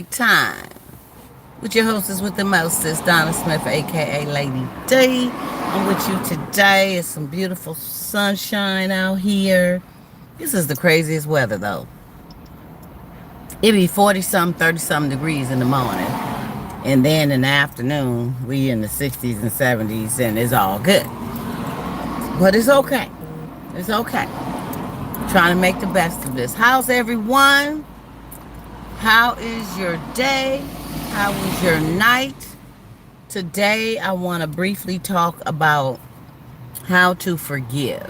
Time with your hostess with the mostest, Donna Smith, aka Lady D. I'm with you today. It's some beautiful sunshine out here. This is the craziest weather though. It be 40 something, 30 something degrees in the morning. And then in the afternoon, we in the 60s and 70s, and it's all good. But it's okay. It's okay. Trying to make the best of this. How's everyone? How is your day? How was your night? Today, I want to briefly talk about how to forgive.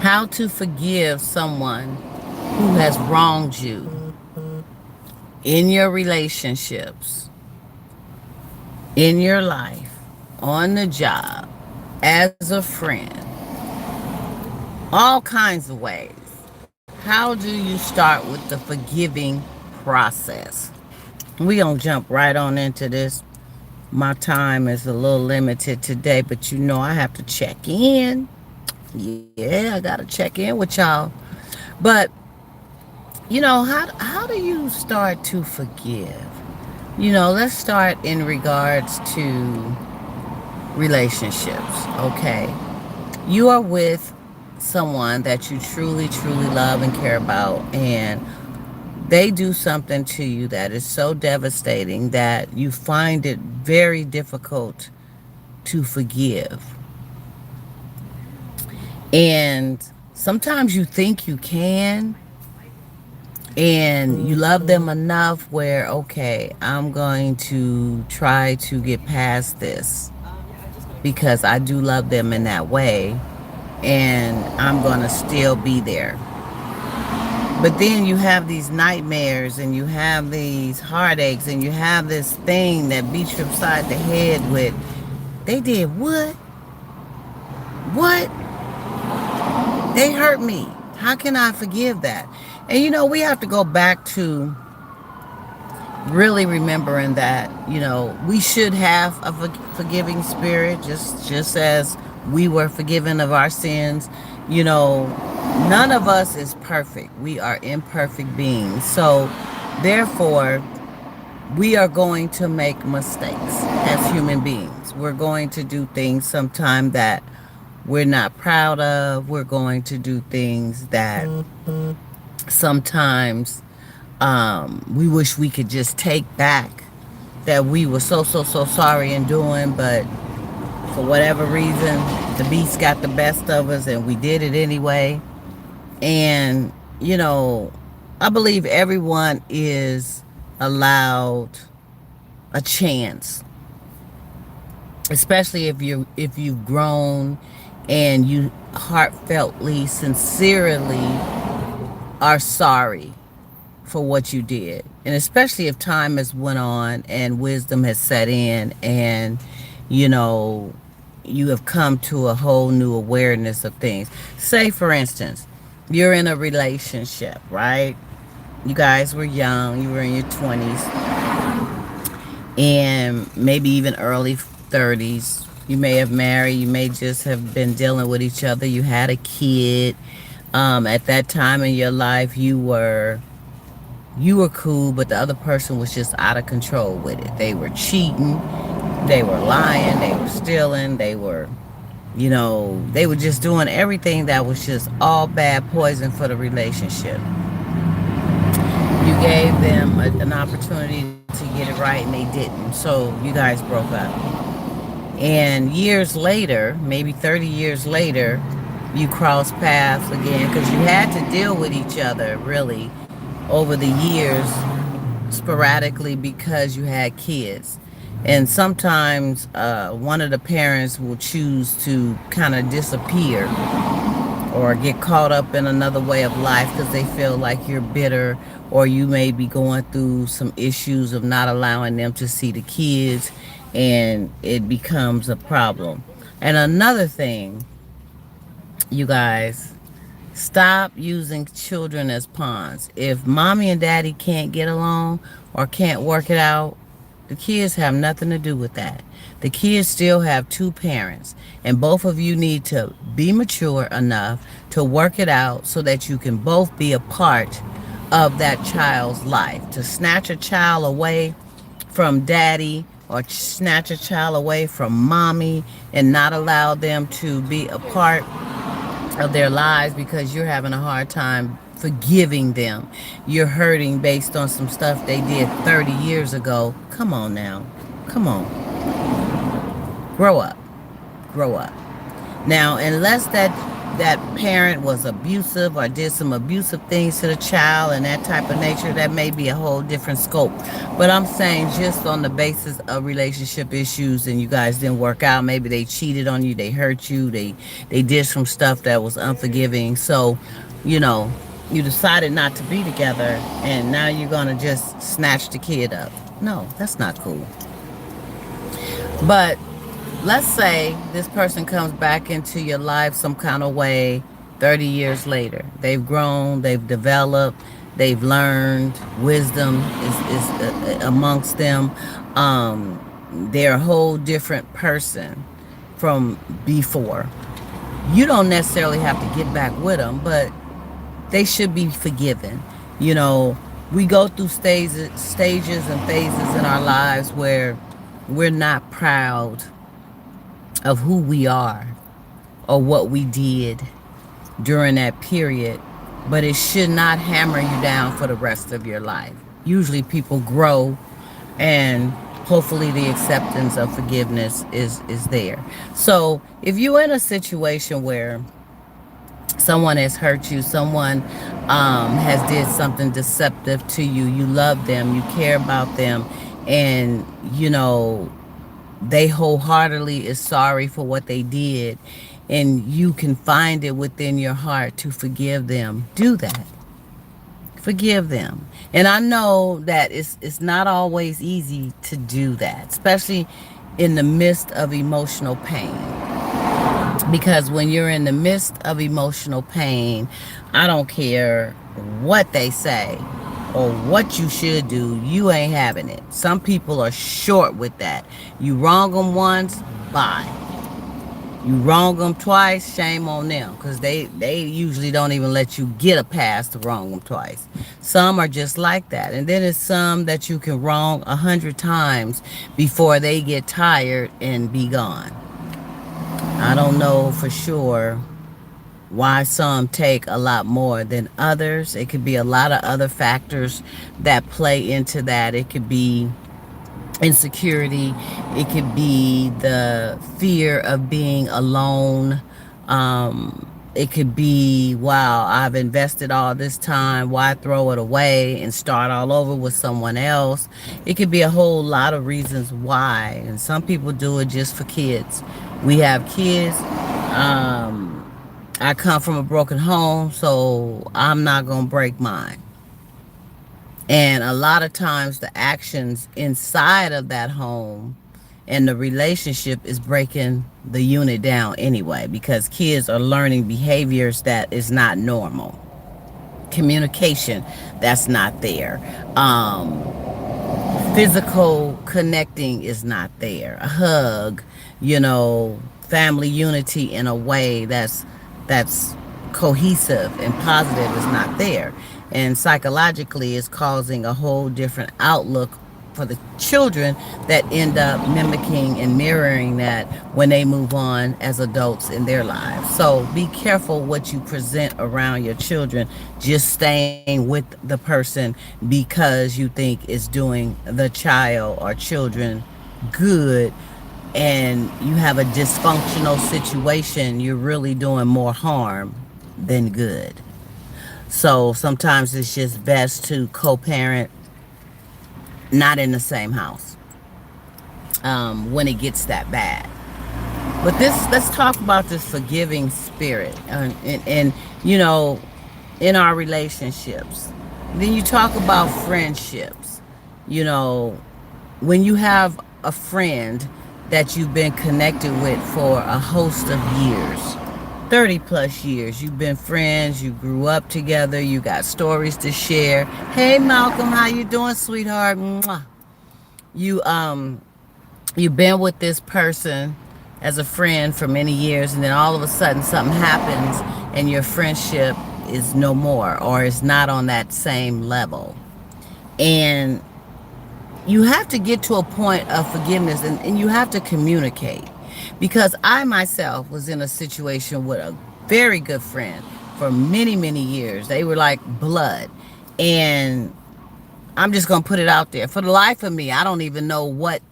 How to forgive someone who has wronged you in your relationships, in your life, on the job, as a friend, all kinds of ways. How do you start with the forgiving process? We gonna jump right on into this. My time is a little limited today, but you know I have to check in. Yeah, I gotta check in with y'all. But how do you start to forgive? Let's start in regards to relationships. Okay, you are with someone that you truly, truly love and care about, and they do something to you that is so devastating that you find it very difficult to forgive. And sometimes you think you can, and you love them enough where, okay, I'm going to try to get past this because I do love them in that way, and I'm going to still be there. But then you have these nightmares and you have these heartaches and you have this thing that beats you upside the head with, they did what? What? They hurt me. How can I forgive that? And we have to go back to really remembering that, we should have a forgiving spirit, just as we were forgiven of our sins. None of us is perfect. We are imperfect beings. So therefore, we are going to make mistakes as human beings. We're going to do things sometime that we're not proud of. We're going to do things that sometimes we wish we could just take back, that we were so sorry in doing, but for whatever reason, the beast got the best of us and we did it anyway. And, I believe everyone is allowed a chance, especially if you've grown and you heartfeltly, sincerely are sorry for what you did. And especially if time has went on and wisdom has set in, and you have come to a whole new awareness of things. Say, for instance, you're in a relationship, right? You guys were young, you were in your 20s, and maybe even early 30s. You may have married, you may just have been dealing with each other. You had a kid. At that time in your life, you were cool, but the other person was just out of control with it. They were cheating, they were lying, they were stealing, they were just doing everything that was just all bad poison for the relationship. You gave them an opportunity to get it right, and they didn't. So you guys broke up. And years later, maybe 30 years later, you cross paths again because you had to deal with each other really over the years sporadically because you had kids. And sometimes one of the parents will choose to kind of disappear or get caught up in another way of life because they feel like you're bitter, or you may be going through some issues of not allowing them to see the kids, and it becomes a problem. And another thing, you guys, stop using children as pawns. If mommy and daddy can't get along or can't work it out, the kids have nothing to do with that. The kids still have two parents, and both of you need to be mature enough to work it out so that you can both be a part of that child's life. To snatch a child away from daddy or snatch a child away from mommy and not allow them to be a part of their lives because you're having a hard time forgiving them. You're hurting based on some stuff they did 30 years ago. Come on now. Come on. Grow up. Grow up. Now, unless that parent was abusive or did some abusive things to the child and that type of nature, that may be a whole different scope. But I'm saying just on the basis of relationship issues and you guys didn't work out, maybe they cheated on you, they hurt you, they did some stuff that was unforgiving. So, you know, you decided not to be together and now you're going to just snatch the kid up. No, that's not cool. But let's say this person comes back into your life some kind of way 30 years later. They've grown, they've developed, they've learned, wisdom is amongst them. They're a whole different person from before. You don't necessarily have to get back with them, but they should be forgiven. You know, we go through stages and phases in our lives where we're not proud of who we are or what we did during that period, but it should not hammer you down for the rest of your life. Usually people grow and hopefully the acceptance of forgiveness is there. So if you're in a situation where someone has hurt you, someone has did something deceptive to you, you love them, you care about them, and you know they wholeheartedly is sorry for what they did, and you can find it within your heart to forgive them, do that. Forgive them. And I know that it's not always easy to do that, especially in the midst of emotional pain. Because when you're in the midst of emotional pain, I don't care what they say or what you should do, you ain't having it. Some people are short with that. You wrong them once, bye. You wrong them twice, shame on them, because they usually don't even let you get a pass to wrong them twice. Some are just like that. And then there's some that you can wrong 100 times before they get tired and be gone. I don't know for sure why some take a lot more than others. It could be a lot of other factors that play into that. It could be insecurity. It could be the fear of being alone. It could be, wow, I've invested all this time. Why throw it away and start all over with someone else? It could be a whole lot of reasons why. And some people do it just for kids. We have kids. I come from a broken home, so I'm not going to break mine. And a lot of times the actions inside of that home and the relationship is breaking the unit down anyway, because kids are learning behaviors that is not normal. Communication that's not there. Physical connecting is not there. A hug, you know, family unity in a way that's cohesive and positive is not there. And psychologically it's causing a whole different outlook for the children that end up mimicking and mirroring that when they move on as adults in their lives. So be careful what you present around your children, just staying with the person because you think it's doing the child or children good, and you have a dysfunctional situation, you're really doing more harm than good. So sometimes it's just best to co-parent, not in the same house, when it gets that bad. But let's talk about this forgiving spirit, and you know, in our relationships. Then you talk about friendships. You know, when you have a friend that you've been connected with for a host of years, 30 plus years, you've been friends, you grew up together, you got stories to share. Hey Malcolm, how you doing, sweetheart? Mwah. You've been with this person as a friend for many years, and then all of a sudden something happens and your friendship is no more, or is not on that same level. And you have to get to a point of forgiveness, and you have to communicate. Because I myself was in a situation with a very good friend for many, many years. They were like blood. And I'm just going to put it out there. For the life of me, I don't even know what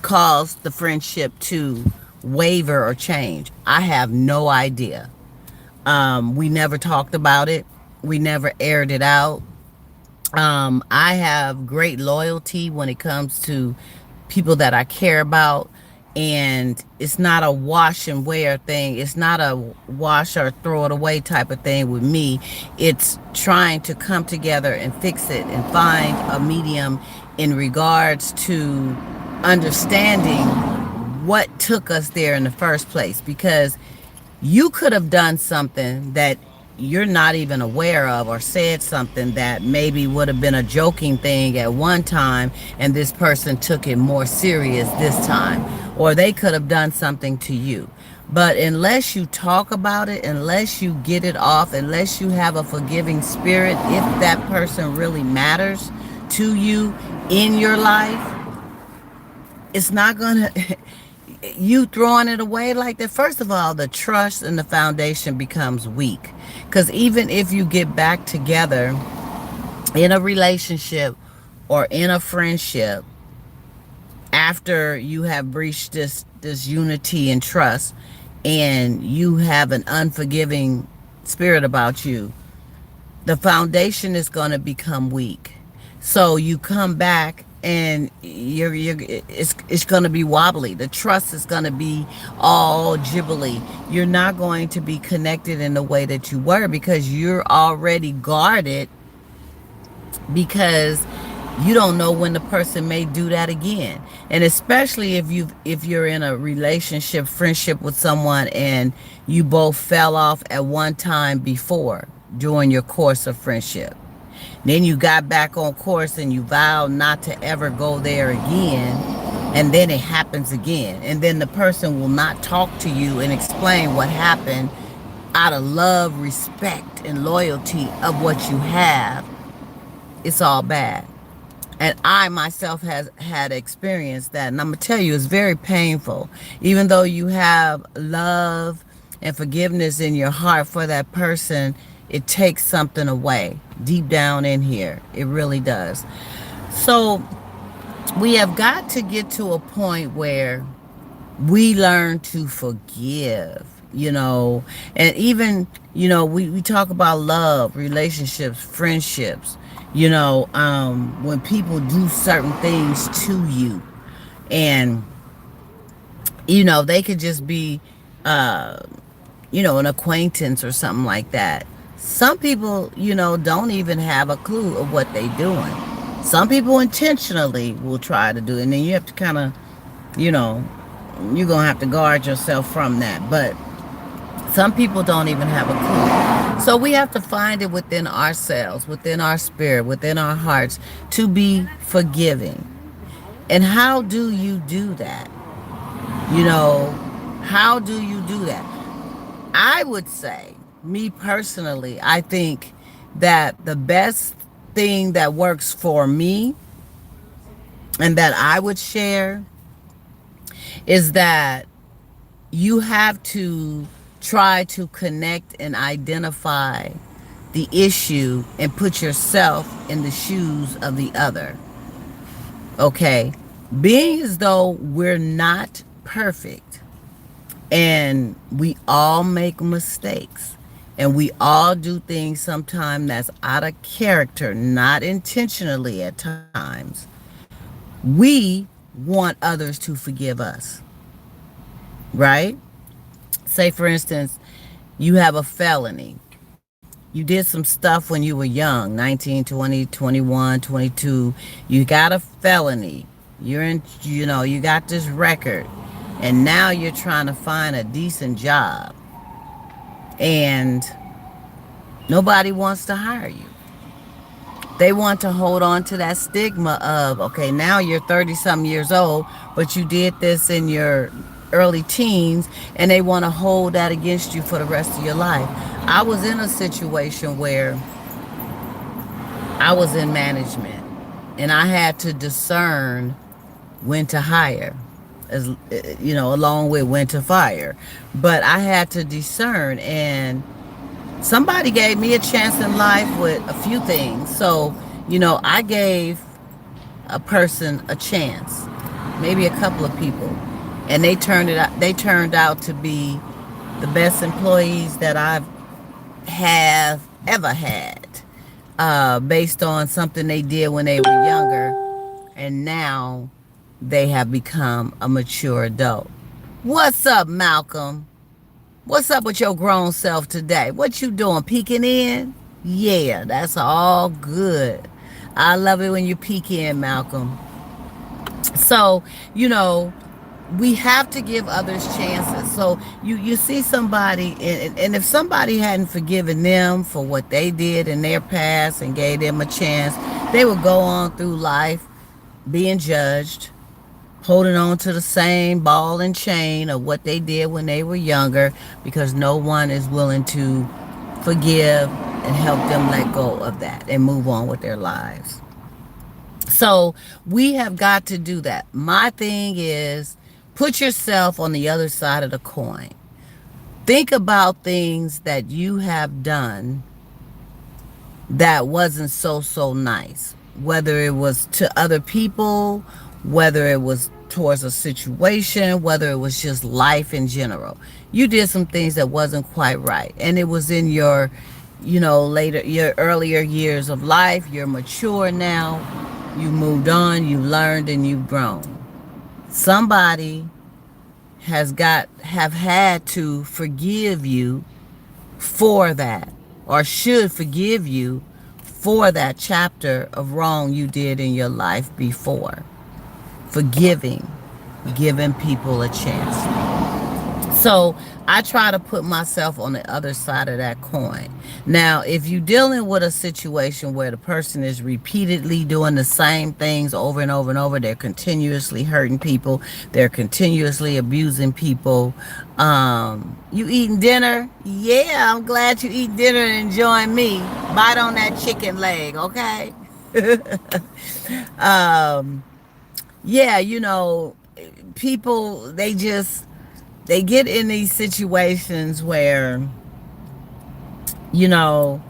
caused the friendship to waver or change. I have no idea. We never talked about it. We never aired it out. I have great loyalty when it comes to people that I care about. And it's not a wash and wear thing. It's not a wash or throw it away type of thing with me. It's trying to come together and fix it and find a medium in regards to understanding what took us there in the first place. Because you could have done something that you're not even aware of, or said something that maybe would have been a joking thing at one time, and this person took it more serious this time. Or they could have done something to you. But unless you talk about it, unless you get it off, unless you have a forgiving spirit, if that person really matters to you in your life, it's not gonna you throwing it away like that. First of all, the trust and the foundation becomes weak. Because even if you get back together in a relationship or in a friendship, after you have breached this unity and trust, and you have an unforgiving spirit about you, the foundation is going to become weak. So you come back, and it's going to be wobbly. The trust is going to be all jibbly. You're not going to be connected in the way that you were, because you're already guarded, because you don't know when the person may do that again. And especially if you're in a relationship, friendship with someone, and you both fell off at one time before during your course of friendship. Then you got back on course and you vowed not to ever go there again. And then it happens again. And then the person will not talk to you and explain what happened out of love, respect, and loyalty of what you have. It's all bad. And I myself has had experienced that. And I'm going to tell you, it's very painful. Even though you have love and forgiveness in your heart for that person, it takes something away deep down in here. It really does. So we have got to get to a point where we learn to forgive, and even, we talk about love, relationships, friendships, when people do certain things to you, and, they could just be, an acquaintance or something like that. Some people, don't even have a clue of what they're doing. Some people intentionally will try to do it. And then you have to kind of, you're going to have to guard yourself from that. But some people don't even have a clue. So we have to find it within ourselves, within our spirit, within our hearts, to be forgiving. And how do you do that? How do you do that? I would say, me personally, I think that the best thing that works for me and that I would share is that you have to try to connect and identify the issue and put yourself in the shoes of the other. Okay? Being as though we're not perfect, and we all make mistakes, and we all do things sometimes that's out of character, not intentionally at times. We want others to forgive us, right? Say, for instance, you have a felony. You did some stuff when you were young, 19, 20, 21, 22. You got a felony. You're in, you got this record. And now you're trying to find a decent job. And nobody wants to hire you. They want to hold on to that stigma of, okay, now you're 30-something years old, but you did this in your early teens, and they want to hold that against you for the rest of your life. I was in a situation where I was in management and I had to discern when to hire, as along with when to fire. But I had to discern, and somebody gave me a chance in life with a few things. So, I gave a person a chance, maybe a couple of people, and they turned out to be the best employees that I've have ever had, based on something they did when they were younger, and now they have become a mature adult. What's up, Malcolm? What's up with your grown self today? What you doing? Peeking in? Yeah, that's all good. I love it when you peek in, Malcolm. So, you know, we have to give others chances. So you see somebody, and if somebody hadn't forgiven them for what they did in their past and gave them a chance, they would go on through life being judged, holding on to the same ball and chain of what they did when they were younger, because no one is willing to forgive and help them let go of that and move on with their lives. So we have got to do that. My thing is, put yourself on the other side of the coin. Think about things that you have done that wasn't so nice, whether it was to other people, whether it was towards a situation, whether it was just life in general. You did some things that wasn't quite right, and it was in your your earlier years of life. You're mature now, you moved on, you learned, and you've grown. Somebody have had to forgive you for that, or should forgive you for that chapter of wrong you did in your life before. Forgiving, giving people a chance. So I try to put myself on the other side of that coin. Now, if you're dealing with a situation where the person is repeatedly doing the same things over and over and over, they're continuously hurting people, they're continuously abusing people. You eating dinner? Yeah, I'm glad you eat dinner and enjoying me. Bite on that chicken leg, okay? um, yeah, people, they get in these situations where, you know,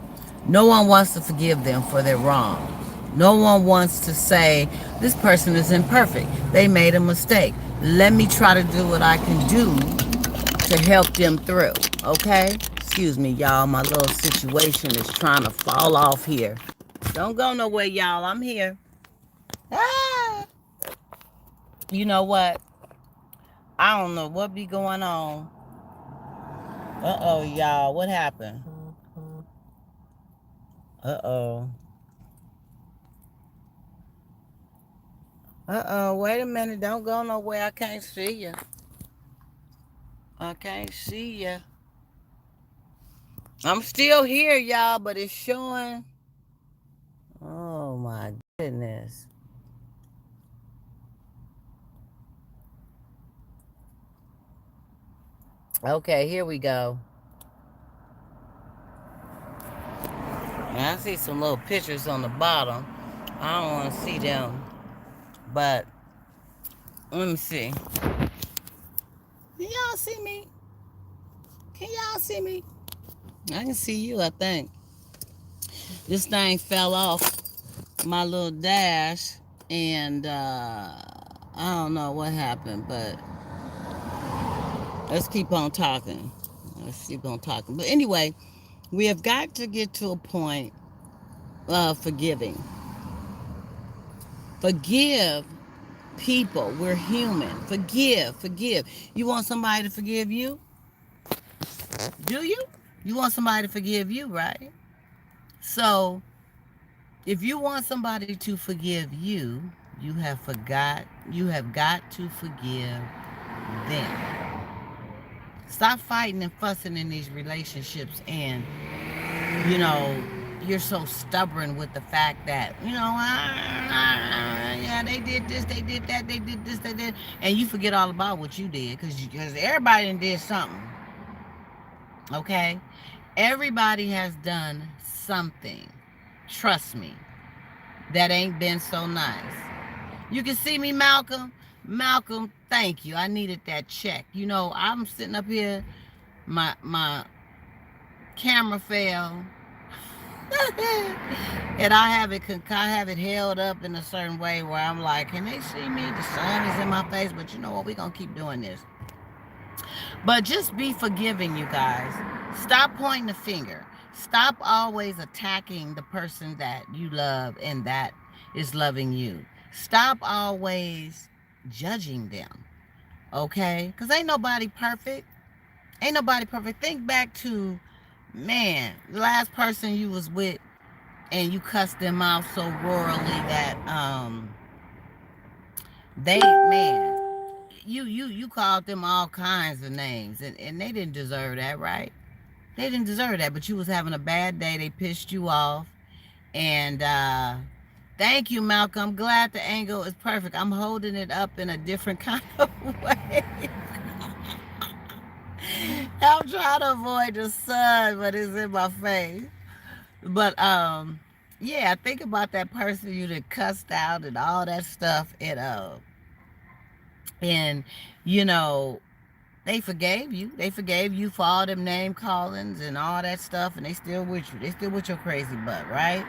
no one wants to forgive them for their wrongs. No one wants to say, this person is imperfect. They made a mistake. Let me try to do what I can do to help them through. Okay? Excuse me, y'all. My little situation is trying to fall off here. Don't go nowhere, y'all. I'm here. Ah! You know what? I don't know what be going on. Uh-oh, y'all. What happened? Uh-oh. Uh-oh. Wait a minute. Don't go nowhere. I can't see you. I can't see you. I'm still here, y'all, but it's showing. Oh, my goodness. Okay, here we go. Now, I see some little pictures on the bottom. I don't want to see them. But, let me see. Can y'all see me? Can y'all see me? I can see you, I think. This thing fell off my little dash, and I don't know what happened, but let's keep on talking. Let's keep on talking. But anyway, we have got to get to a point of forgiving. Forgive people. We're human. Forgive. You want somebody to forgive you? Do you? You want somebody to forgive you, right? So, if you want somebody to forgive you, you have got to forgive them. Stop fighting and fussing in these relationships, and you know you're so stubborn with the fact that yeah, they did this, they did that, they did this, they did, and you forget all about what you did, because everybody did something. Okay, Everybody has done something, trust me, that ain't been so nice. You can see me, Malcolm. Malcolm, thank you. I needed that check. You know, I'm sitting up here, my camera fell, and I have it held up in a certain way where I'm like, can they see me? The sun is in my face, but you know what? We're gonna keep doing this. But just be forgiving, you guys. Stop pointing the finger. Stop always attacking the person that you love and that is loving you. Stop always judging them, okay? Because ain't nobody perfect. Ain't nobody perfect. Think back to, man, the last person you was with and you cussed them out so royally that they, man, you called them all kinds of names, and they didn't deserve that, right? They didn't deserve that, but you was having a bad day. They pissed you off, and thank you, Malcolm. I'm glad the angle is perfect. I'm holding it up in a different kind of way. I'm trying to avoid the sun, but it's in my face. But yeah, think about that person you done cussed out and all that stuff, and you know they forgave you. They forgave you for all them name callings and all that stuff, and they still with you. They still with your crazy butt, right?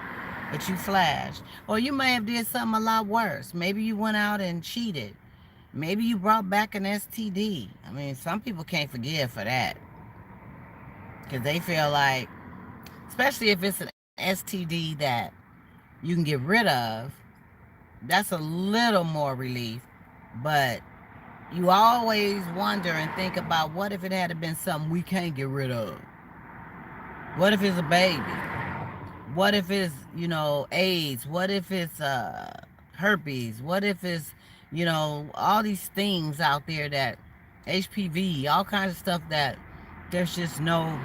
But you flashed. Or you may have did something a lot worse. Maybe you went out and cheated. Maybe you brought back an STD. I mean, some people can't forgive for that because they feel like, especially if it's an STD that you can get rid of, that's a little more relief. But you always wonder and think about, what if it had been something we can't get rid of? What if it's a baby? What if it's, AIDS? What if it's herpes? What if it's, all these things out there that HPV, all kinds of stuff that there's just no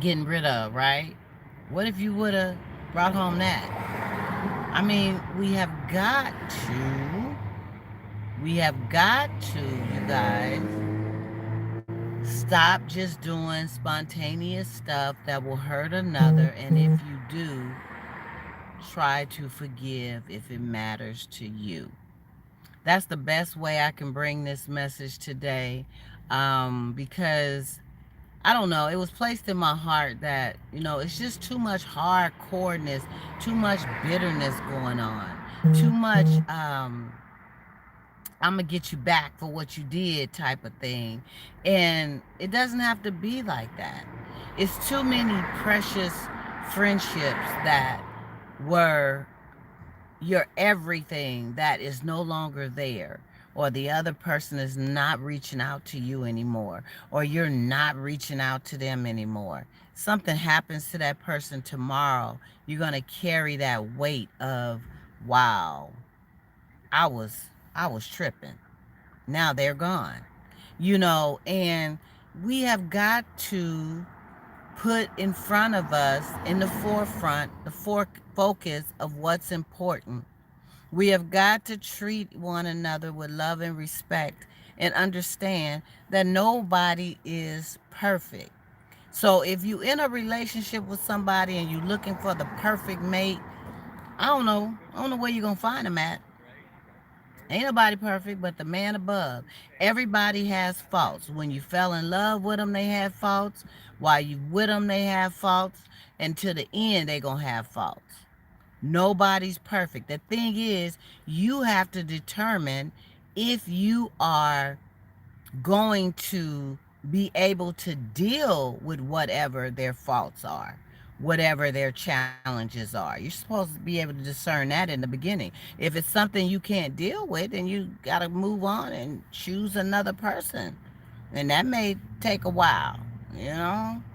getting rid of, right? What if you would have brought home that? I mean, we have got to, you guys, stop just doing spontaneous stuff that will hurt another. And if you do, try to forgive if it matters to you. That's the best way I can bring this message today, because I don't know, it was placed in my heart that, it's just too much hardcoreness, too much bitterness going on, too much I'm gonna get you back for what you did type of thing. And it doesn't have to be like that. It's too many precious friendships that were your everything that is no longer there, or the other person is not reaching out to you anymore, or you're not reaching out to them anymore. Something happens to that person tomorrow, you're going to carry that weight of, wow, I was I was tripping. Now they're gone. And we have got to put in front of us, in the forefront, the focus of what's important. We have got to treat one another with love and respect and understand that nobody is perfect. So if you in a relationship with somebody and you looking for the perfect mate, I don't know. I don't know where you're going to find them at. Ain't nobody perfect but the man above. Everybody has faults. When you fell in love with them, they had faults. While you with them, they have faults. And to the end, they going to have faults. Nobody's perfect. The thing is, you have to determine if you are going to be able to deal with whatever their faults are, whatever their challenges are. You're supposed to be able to discern that in the beginning. If it's something you can't deal with, then you got to move on and choose another person. And that may take a while.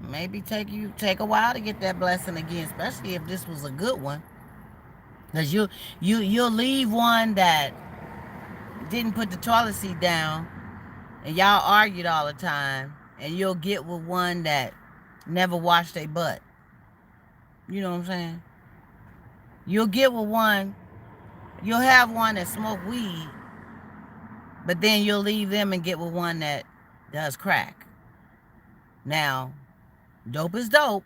Maybe take a while to get that blessing again, especially if this was a good one. Because you'll leave one that didn't put the toilet seat down and y'all argued all the time, and you'll get with one that never washed their butt. You know what I'm saying? You'll get with one, you'll have one that smoke weed, but then you'll leave them and get with one that does crack. Now, Dope is dope,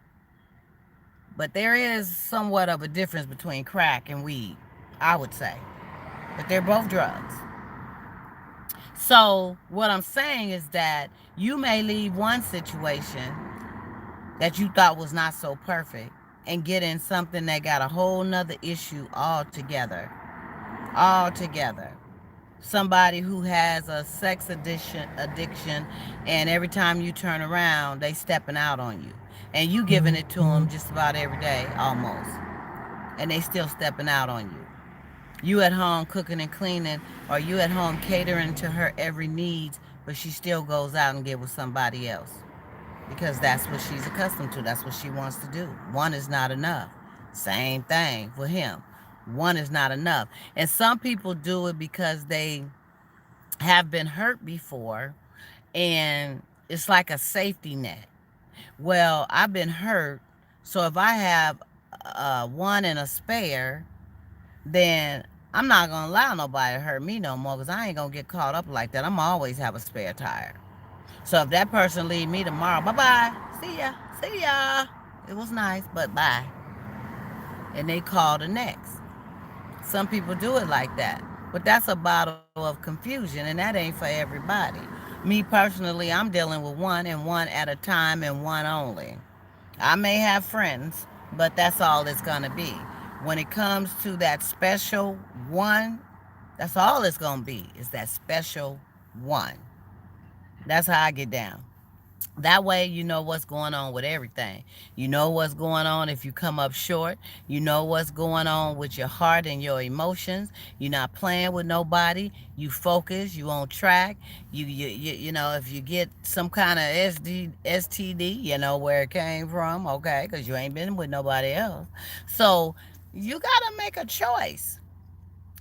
but there is somewhat of a difference between crack and weed, I would say. But they're both drugs. So, what I'm saying is that you may leave one situation that you thought was not so perfect and get in something that got a whole nother issue altogether. Altogether. Somebody who has a sex addiction, and every time you turn around, they stepping out on you. And you giving it to them just about every day, almost. And they still stepping out on you. You at home cooking and cleaning, or you at home catering to her every needs, but she still goes out and get with somebody else because that's what she's accustomed to. That's what she wants to do. One is not enough. Same thing for him. One is not enough. And some people do it because they have been hurt before, and it's like a safety net. Well, I've been hurt, so if I have one and a spare, then I'm not gonna allow nobody to hurt me no more because I ain't gonna get caught up like that. I'm always have a spare tire. So if that person leave me tomorrow, bye bye, see ya. It was nice, but bye. And they call the next. Some people do it like that, but that's a bottle of confusion, and that ain't for everybody. Me personally, I'm dealing with one and one at a time and one only. I may have friends, but that's all it's gonna be. When it comes to that special one, that's all it's gonna be, is that special one. That's how I get down. That way, you know what's going on with everything. You know what's going on if you come up short. You know what's going on with your heart and your emotions. You're not playing with nobody. You focus. You on track. You know, if you get some kind of STD, you know where it came from, okay? Because you ain't been with nobody else. So you gotta make a choice,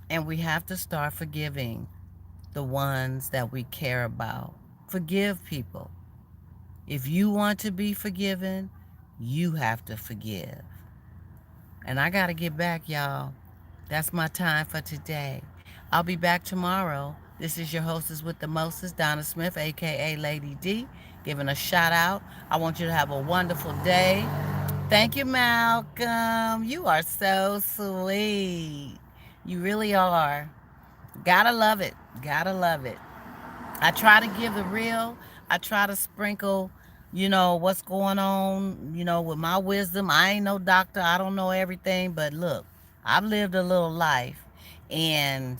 and we have to start forgiving the ones that we care about. Forgive people. If you want to be forgiven, you have to forgive. And I got to get back, y'all. That's my time for today. I'll be back tomorrow. This is your hostess with the mostest, Donna Smith, aka Lady D, giving a shout out. I want you to have a wonderful day. Thank you, Malcolm. You are so sweet. You really are. Gotta love it. Gotta love it. I try to give the real. I try to sprinkle, what's going on, with my wisdom. I ain't no doctor. I don't know everything. But look, I've lived a little life. And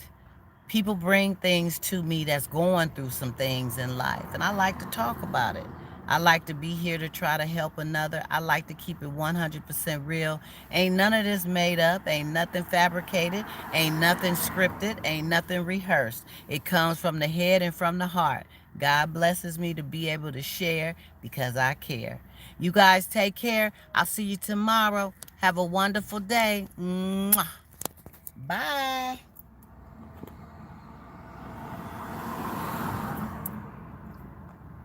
people bring things to me that's going through some things in life, and I like to talk about it. I like to be here to try to help another. I like to keep it 100% real. Ain't none of this made up. Ain't nothing fabricated. Ain't nothing scripted. Ain't nothing rehearsed. It comes from the head and from the heart. God blesses me to be able to share because I care. You guys take care. I'll see you tomorrow. Have a wonderful day. Mwah. Bye.